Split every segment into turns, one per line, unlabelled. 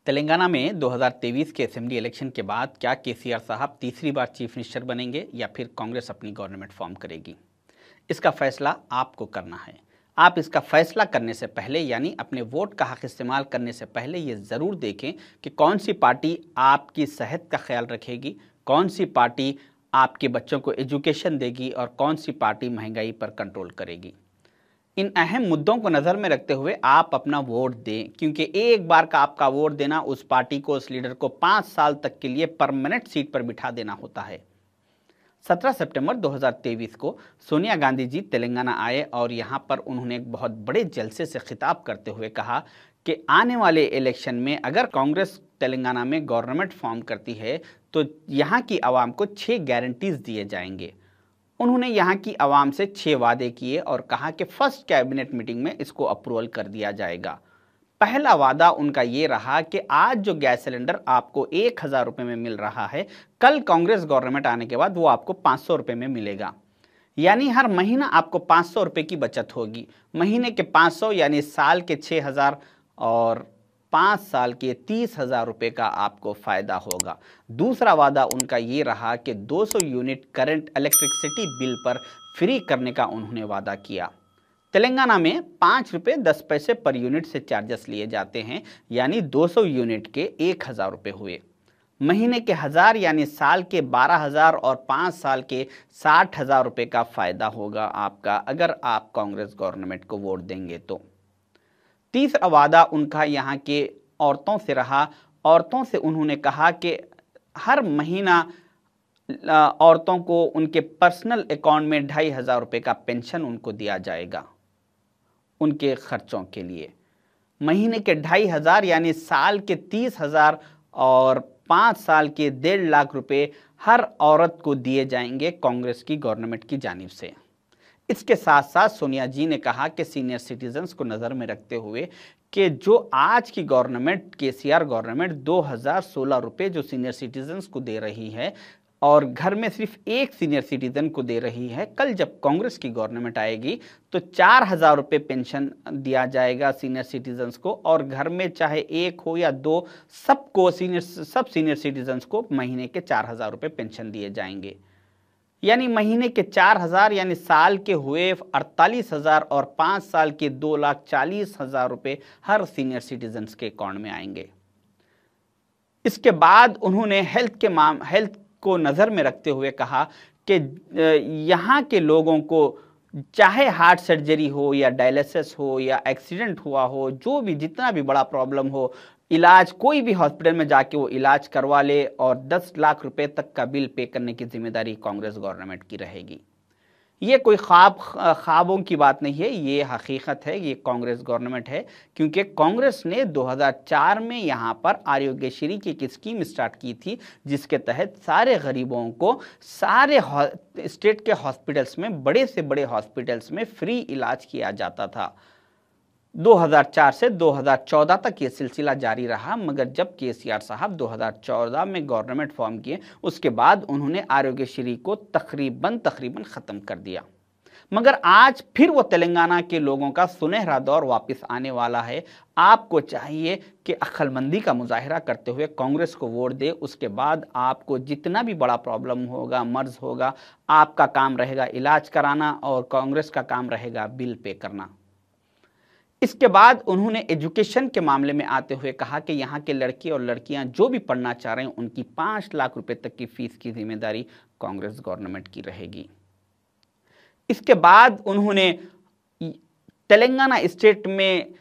तेलंगाना में 2023 के assembly election के बाद क्या केसीआर साहब तीसरी बार चीफ मिनिस्टर बनेंगे या फिर कांग्रेस अपनी गवर्नमेंट फॉर्म करेगी? इसका फैसला आपको करना है। आप इसका फैसला करने से पहले यानी अपने वोट का हक इस्तेमाल करने से पहले ये ज़रूर देखें कि कौन सी पार्टी आपकी सेहत का ख्याल रखेगी, कौन सी पार्टी आपके बच्चों को एजुकेशन देगी और कौन सी पार्टी महंगाई पर कंट्रोल करेगी। इन अहम मुद्दों को नज़र में रखते हुए आप अपना वोट दें, क्योंकि एक बार का आपका वोट देना उस पार्टी को, उस लीडर को 5 साल तक के लिए परमानेंट सीट पर बिठा देना होता है। 17 सितंबर 2023 को सोनिया गांधी जी तेलंगाना आए और यहां पर उन्होंने एक बहुत बड़े जलसे से खिताब करते हुए कहा कि आने वाले इलेक्शन में अगर कांग्रेस तेलंगाना में गवर्नमेंट फॉर्म करती है तो यहां की आवाम को 6 गारंटीज दिए जाएंगे। उन्होंने यहां की आवाम से 6 वादे किए और कहा कि फर्स्ट कैबिनेट मीटिंग में इसको अप्रूवल कर दिया जाएगा। पहला वादा उनका ये रहा कि आज जो गैस सिलेंडर आपको 1000 रुपये में मिल रहा है, कल कांग्रेस गवर्नमेंट आने के बाद वो आपको 500 रुपये में मिलेगा। यानी हर महीना आपको 500 रुपये की बचत होगी। महीने के 500 यानी साल के 6000 और 5 साल के 30,000 रुपये का आपको फ़ायदा होगा। दूसरा वादा उनका ये रहा कि 200 यूनिट करंट इलेक्ट्रिसिटी बिल पर फ्री करने का उन्होंने वादा किया। तेलंगाना में 5 रुपये 10 पैसे पर यूनिट से चार्जेस लिए जाते हैं, यानी 200 यूनिट के 1000 रुपये हुए। महीने के 1000 यानी साल के 12,000 और 5 साल के 60,000 रुपये का फ़ायदा होगा आपका, अगर आप कांग्रेस गवर्नमेंट को वोट देंगे तो। तीसरा वादा उनका यहाँ के औरतों से रहा। औरतों से उन्होंने कहा कि हर महीना औरतों को उनके पर्सनल अकाउंट में 2,500 रुपये का पेंशन उनको दिया जाएगा उनके खर्चों के लिए। महीने के 2,500 यानी साल के 30,000 और 5 साल के 1.5 लाख रुपए हर औरत को दिए जाएंगे कांग्रेस की गवर्नमेंट की जानिब से। इसके साथ साथ सोनिया जी ने कहा कि सीनियर सिटीजन्स को नज़र में रखते हुए कि जो आज की गवर्नमेंट केसीआर गवर्नमेंट 2,016 रुपये जो सीनियर सिटीजन्स को दे रही है और घर में सिर्फ एक सीनियर सिटीजन को दे रही है, कल जब कांग्रेस की गवर्नमेंट आएगी तो 4,000 रुपये पेंशन दिया जाएगा सीनियर सिटीजन्स को, और घर में चाहे एक हो या दो, सबको सब सीनियर सिटीजन्स को महीने के 4,000 रुपये पेंशन दिए जाएंगे। यानी महीने के 4,000 यानी साल के हुए 48,000 और 5 साल के 2,40,000 रुपये हर सीनियर सिटीजन्स के अकाउंट में आएंगे। इसके बाद उन्होंने हेल्थ को नज़र में रखते हुए कहा कि यहाँ के लोगों को चाहे हार्ट सर्जरी हो या डायलिसिस हो या एक्सीडेंट हुआ हो, जो भी जितना भी बड़ा प्रॉब्लम हो, इलाज कोई भी हॉस्पिटल में जाके वो इलाज करवा ले और 10 लाख रुपए तक का बिल पे करने की जिम्मेदारी कांग्रेस गवर्नमेंट की रहेगी। ये कोई ख्वाबों की बात नहीं है, ये हकीकत है, ये कांग्रेस गवर्नमेंट है, क्योंकि कांग्रेस ने 2004 में यहाँ पर आरोग्यश्री की एक स्कीम स्टार्ट की थी जिसके तहत सारे गरीबों को सारे स्टेट के हॉस्पिटल्स में, बड़े से बड़े हॉस्पिटल्स में फ्री इलाज किया जाता था। 2004 से 2014 तक ये सिलसिला जारी रहा, मगर जब केसीआर साहब 2014 में गवर्नमेंट फॉर्म किए उसके बाद उन्होंने आरोग्यश्री को तकरीबन ख़त्म कर दिया। मगर आज फिर वो तेलंगाना के लोगों का सुनहरा दौर वापस आने वाला है। आपको चाहिए कि अक्लमंदी का मुजाहिरा करते हुए कांग्रेस को वोट दे। उसके बाद आपको जितना भी बड़ा प्रॉब्लम होगा, मर्ज होगा, आपका काम रहेगा इलाज कराना और कांग्रेस का काम रहेगा बिल पे करना। इसके बाद उन्होंने एजुकेशन के मामले में आते हुए कहा कि यहाँ के लड़के और लड़कियाँ जो भी पढ़ना चाह रहे हैं उनकी 5 लाख रुपए तक की फीस की जिम्मेदारी कांग्रेस गवर्नमेंट की रहेगी। इसके बाद उन्होंने तेलंगाना स्टेट में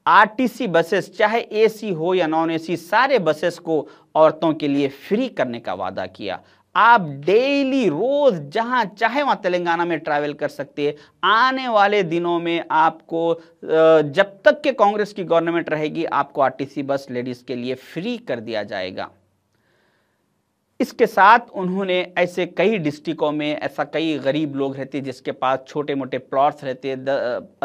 आरटीसी बसेस, चाहे एसी हो या नॉन एसी, सारे बसेस को औरतों के लिए फ्री करने का वादा किया। आप डेली रोज जहां चाहे वहां तेलंगाना में ट्रैवल कर सकते हैं। आने वाले दिनों में आपको जब तक के कांग्रेस की गवर्नमेंट रहेगी आपको आरटीसी बस लेडीज के लिए फ्री कर दिया जाएगा। इसके साथ उन्होंने ऐसे कई डिस्ट्रिक्टों में ऐसा कई गरीब लोग रहते हैं जिसके पास छोटे मोटे प्लॉट्स रहते हैं,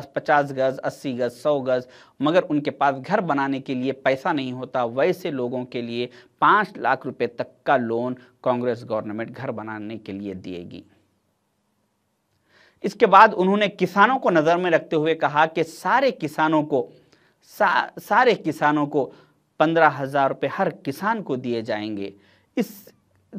50 गज, 80 गज, 100 गज, मगर उनके पास घर बनाने के लिए पैसा नहीं होता। वैसे लोगों के लिए 5 लाख रुपए तक का लोन कांग्रेस गवर्नमेंट घर बनाने के लिए देगी। इसके बाद उन्होंने किसानों को नज़र में रखते हुए कहा कि सारे किसानों को 15,000 रुपये हर किसान को दिए जाएंगे। इस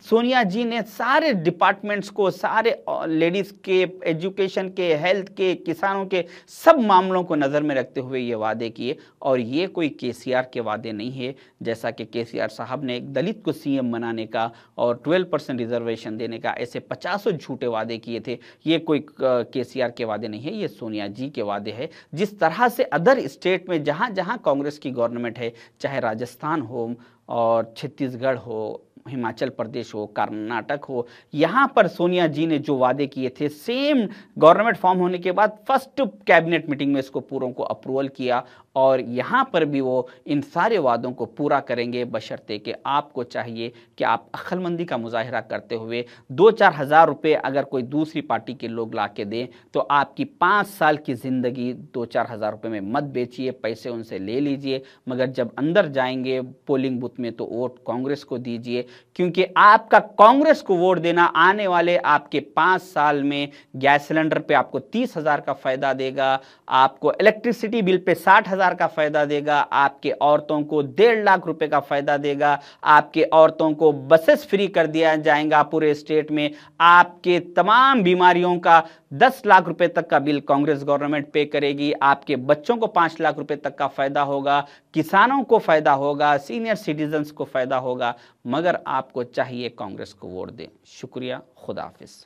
सोनिया जी ने सारे डिपार्टमेंट्स को, सारे लेडीज़ के, एजुकेशन के, हेल्थ के, किसानों के सब मामलों को नज़र में रखते हुए ये वादे किए। और ये कोई केसीआर के वादे नहीं है, जैसा कि केसीआर साहब ने एक दलित को सीएम बनाने का और 12% रिजर्वेशन देने का ऐसे 50 झूठे वादे किए थे। ये कोई केसीआर के वादे नहीं है, ये सोनिया जी के वादे हैं। जिस तरह से अदर स्टेट में जहाँ जहाँ कांग्रेस की गवर्नमेंट है, चाहे राजस्थान हो और छत्तीसगढ़ हो, हिमाचल प्रदेश हो, कर्नाटक हो, यहाँ पर सोनिया जी ने जो वादे किए थे, सेम गवर्नमेंट फॉर्म होने के बाद फर्स्ट कैबिनेट मीटिंग में इसको पूरों को अप्रूवल किया। और यहाँ पर भी वो इन सारे वादों को पूरा करेंगे, बशर्ते कि आपको चाहिए कि आप अक्लमंदी का मुजाहिरा करते हुए 2-4 हज़ार रुपये अगर कोई दूसरी पार्टी के लोग ला के दें तो आपकी 5 साल की ज़िंदगी 2-4 हज़ार रुपये में मत बेचिए, पैसे उनसे ले लीजिए, मगर जब अंदर जाएंगे पोलिंग बूथ में तो वोट कांग्रेस को दीजिए, क्योंकि आपका कांग्रेस को वोट देना आने वाले आपके 5 साल में गैस सिलेंडर पे आपको 30,000 का फायदा देगा, आपको इलेक्ट्रिसिटी बिल पे 60,000 का फायदा देगा, आपके औरतों को 1.5 लाख रुपए का फायदा देगा, आपके औरतों को बसेस फ्री कर दिया जाएगा पूरे स्टेट में, आपके तमाम बीमारियों का 10 लाख रुपए तक का बिल कांग्रेस गवर्नमेंट पे करेगी, आपके बच्चों को 5 लाख रुपए तक का फायदा होगा, किसानों को फायदा होगा, सीनियर सिटीजन्स को फायदा होगा, मगर आपको चाहिए कांग्रेस को वोट दें। शुक्रिया, खुदा हाफिज।